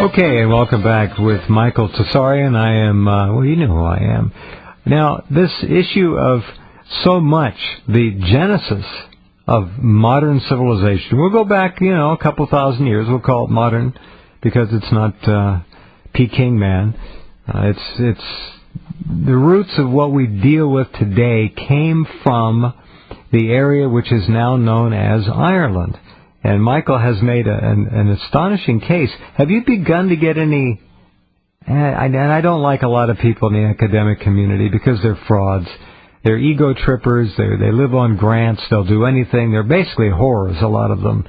Okay, and welcome back with Michael Tsarion. I am, well, you know who I am. Now, this issue of so much, the genesis of modern civilization, we'll go back, a couple thousand years. We'll call it modern because it's not Peking man. It's the roots of what we deal with today came from the area which is now known as Ireland. And Michael has made an astonishing case. Have you begun to get any... And I don't like a lot of people in the academic community because they're frauds. They're ego trippers. They live on grants. They'll do anything. They're basically whores, a lot of them.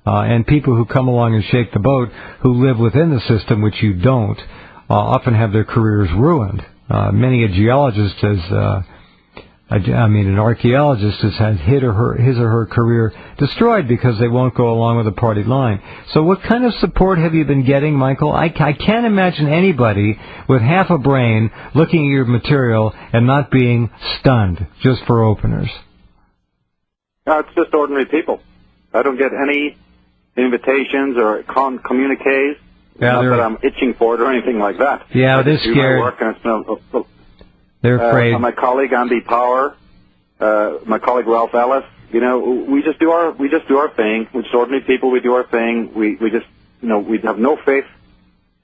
And people who come along and shake the boat, who live within the system, which you don't, often have their careers ruined. Many a geologist has... an archaeologist has had his or her career destroyed because they won't go along with the party line. So what kind of support have you been getting, Michael? I can't imagine anybody with half a brain looking at your material and not being stunned, just for openers. No, it's just ordinary people. I don't get any invitations or communiques. Yeah, not that I'm itching for it or anything like that. Yeah, they're scared. Work and it's they're afraid. My colleague Andy Power, my colleague Ralph Ellis, we just do our thing. We're just ordinary people. We do our thing. We just, we have no faith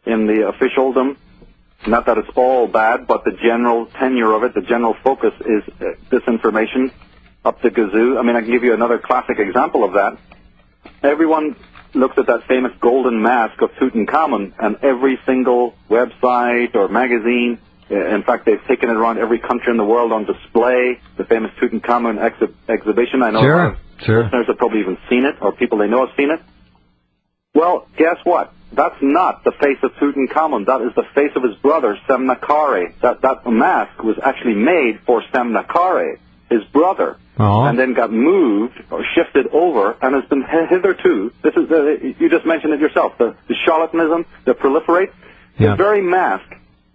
in the officialdom. Not that it's all bad, but the general tenure of it, the general focus is disinformation up the gazoo. I mean, I can give you another classic example of that. Everyone looks at that famous golden mask of Tutankhamun, and every single website or magazine. In fact, they've taken it around every country in the world on display, the famous Tutankhamun exhibition. I know listeners have probably even seen it, or people they know have seen it. Well, guess what? That's not the face of Tutankhamun. That is the face of his brother, Semnakare. That mask was actually made for Semnakare, his brother, and then got moved or shifted over, and has been hitherto, this is you just mentioned it yourself, the charlatanism that proliferates, the very mask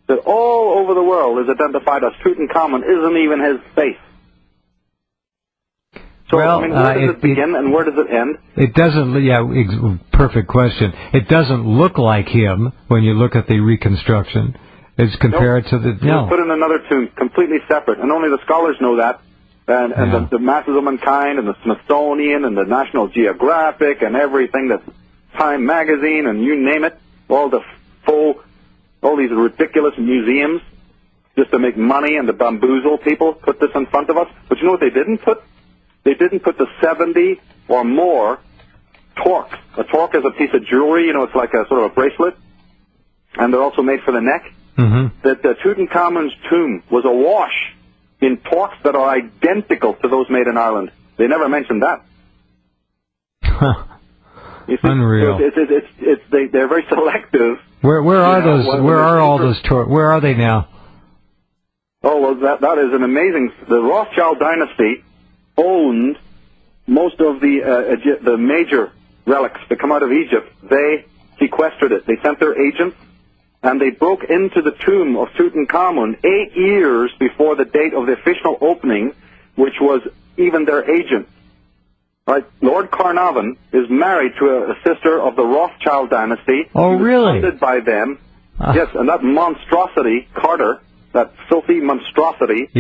that all over the world is identified as Tutankhamun isn't even his face. So, where does it begin and where does it end? It doesn't, perfect question. It doesn't look like him when you look at the reconstruction. It's compared to the... No. Put in another tomb, completely separate, and only the scholars know that, and the masses of mankind, and the Smithsonian, and the National Geographic, and everything that's Time Magazine, and you name it, all these ridiculous museums, just to make money and to bamboozle people, put this in front of us. But you know what they didn't put? They didn't put the 70 or more torques. A torque is a piece of jewelry, it's like a sort of a bracelet, and they're also made for the neck. Mm-hmm. That Tutankhamun's tomb was awash in torques that are identical to those made in Ireland. They never mentioned that. You see, unreal. They're very selective. Where are those? Where are all those torques? Where are they now? Oh, well, that is an amazing... The Rothschild dynasty owned most of the major relics that come out of Egypt. They sequestered it. They sent their agents, and they broke into the tomb of Tutankhamun 8 years before the date of the official opening, which was even their agent. Right, Lord Carnarvon is married to a sister of the Rothschild dynasty. Oh, really? Funded by them. Yes, and that monstrosity, Carter, that filthy monstrosity,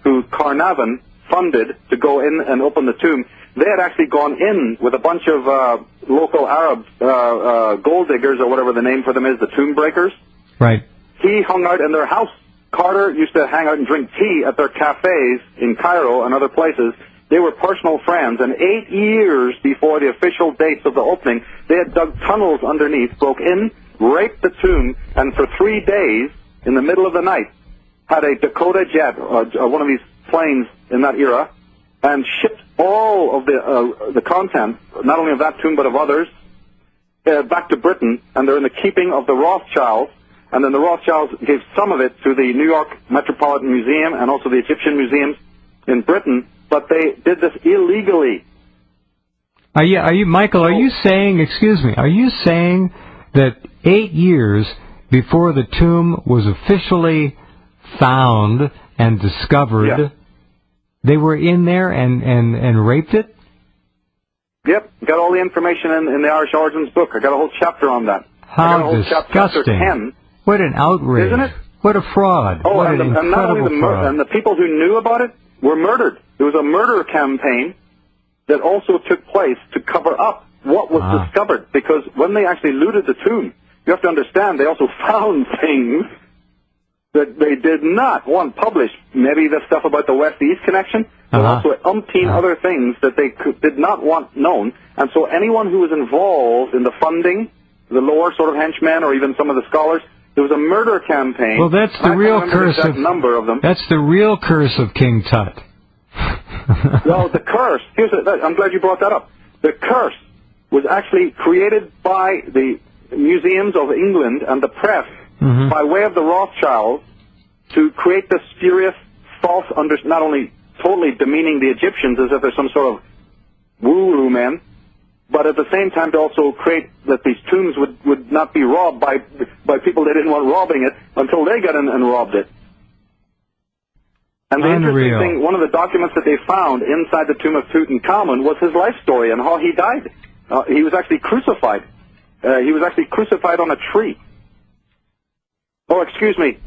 who Carnarvon funded to go in and open the tomb, they had actually gone in with a bunch of local Arab gold diggers, or whatever the name for them is, the tomb breakers. Right. He hung out in their house. Carter used to hang out and drink tea at their cafes in Cairo and other places. They were personal friends, and 8 years before the official dates of the opening, they had dug tunnels underneath, broke in, raped the tomb, and for 3 days, in the middle of the night, had a Dakota jet, one of these planes in that era, and shipped all of the contents, not only of that tomb but of others, back to Britain, and they're in the keeping of the Rothschilds, and then the Rothschilds gave some of it to the New York Metropolitan Museum and also the Egyptian museums in Britain, but they did this illegally. Are you, Michael, are you saying, excuse me, are you saying that 8 years before the tomb was officially found and discovered, they were in there and raped it? Yep, got all the information in the Irish Origins book. I got a whole chapter on that. How Chapter disgusting. 10. What an outrage. Isn't it? What a fraud. Oh, what and an not only incredible fraud. and the people who knew about it were murdered. There was a murder campaign that also took place to cover up what was discovered, because when they actually looted the tomb, you have to understand, they also found things that they did not want published. Maybe the stuff about the West-East connection, but also umpteen other things that they did not want known. And so anyone who was involved in the funding, the lower sort of henchmen, or even some of the scholars, there was a murder campaign. Well, that's the real curse of number of them. That's the real curse of King Tut. Well, the curse. I'm glad you brought that up. The curse was actually created by the museums of England and the press by way of the Rothschilds to create this spurious, false, not only totally demeaning the Egyptians as if they're some sort of woo-woo men, but at the same time to also create that these tombs would not be robbed by people they didn't want robbing it until they got in and robbed it. And the interesting thing, one of the documents that they found inside the tomb of Tutankhamun was his life story and how he died. He was actually crucified. He was actually crucified on a tree. Oh, excuse me,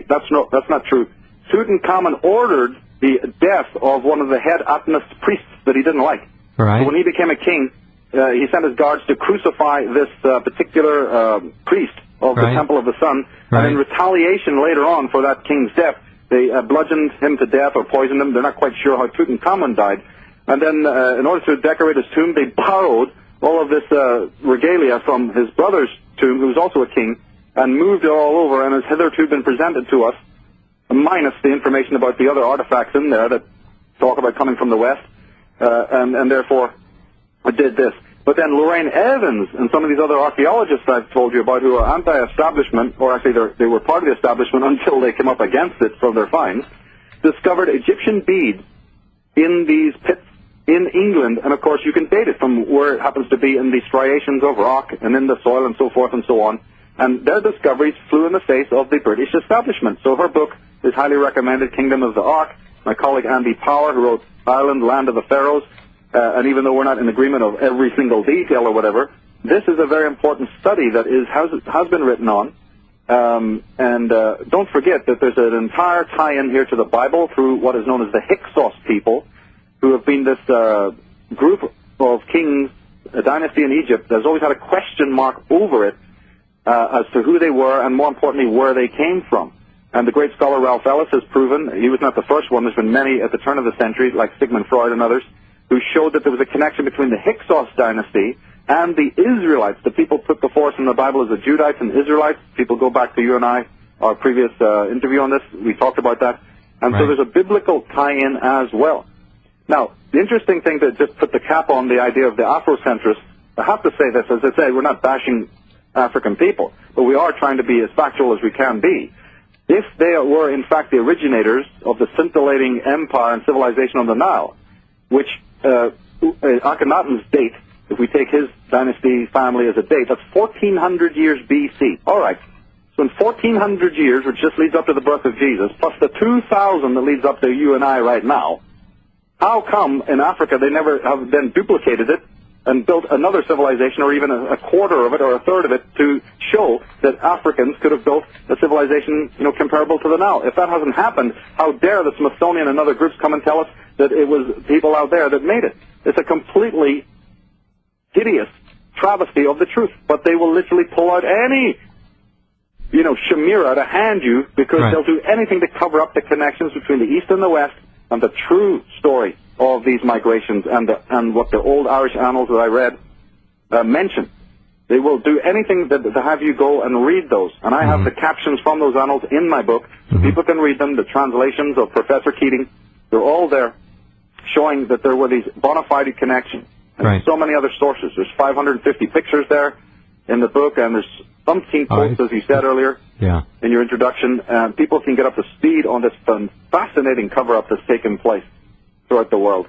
that's not true. Tutankhamun ordered the death of one of the head Atenist priests that he didn't like. Right. So when he became a king, he sent his guards to crucify this particular priest of the Temple of the Sun. And in retaliation later on for that king's death, they bludgeoned him to death or poisoned him. They're not quite sure how Tutankhamun died. And then in order to decorate his tomb, they borrowed all of this regalia from his brother's tomb, who was also a king, and moved it all over, and has hitherto been presented to us, minus the information about the other artifacts in there that talk about coming from the West, and therefore did this. But then Lorraine Evans and some of these other archaeologists I've told you about who are anti-establishment, or actually they were part of the establishment until they came up against it from their finds, discovered Egyptian beads in these pits in England, and of course you can date it from where it happens to be in the striations of rock and in the soil and so forth and so on. And their discoveries flew in the face of the British establishment. So her book is highly recommended, Kingdom of the Ark. My colleague Andy Power, who wrote Ireland, Land of the Pharaohs, and even though we're not in agreement of every single detail or whatever, this is a very important study that has been written on. Don't forget that there's an entire tie-in here to the Bible through what is known as the Hyksos people, who have been this group of kings, a dynasty in Egypt that's always had a question mark over it as to who they were and, more importantly, where they came from. And the great scholar Ralph Ellis has proven, he was not the first one, there's been many at the turn of the century, like Sigmund Freud and others, who showed that there was a connection between the Hyksos dynasty and the Israelites. The people put before us in the Bible as the Judites and Israelites. People go back to you and I, our previous interview on this. We talked about that. And so there's a biblical tie-in as well. Now, the interesting thing to just put the cap on the idea of the Afrocentrists, I have to say this, as I say, we're not bashing African people, but we are trying to be as factual as we can be. If they were, in fact, the originators of the scintillating empire and civilization on the Nile, which Akhenaten's date, if we take his dynasty family as a date, that's 1,400 years B.C. All right. So in 1,400 years, which just leads up to the birth of Jesus, plus the 2,000 that leads up to you and I right now, how come in Africa they never have then duplicated it and built another civilization, or even a quarter of it or a third of it, to show that Africans could have built a civilization, comparable to the Nile? If that hasn't happened, how dare the Smithsonian and other groups come and tell us that it was people out there that made it? It's a completely hideous travesty of the truth. But they will literally pull out any, chimera to hand you, because they'll do anything to cover up the connections between the East and the West and the true story of these migrations and what the old Irish annals that I read mention. They will do anything to have you go and read those. And I have the captions from those annals in my book, so people can read them, the translations of Professor Keating. They're all there, showing that there were these bona fide connections. And so many other sources. There's 550 pictures there in the book, and there's umpteen quotes, as you said earlier in your introduction. People can get up to speed on this fascinating cover-up that's taken place throughout the world.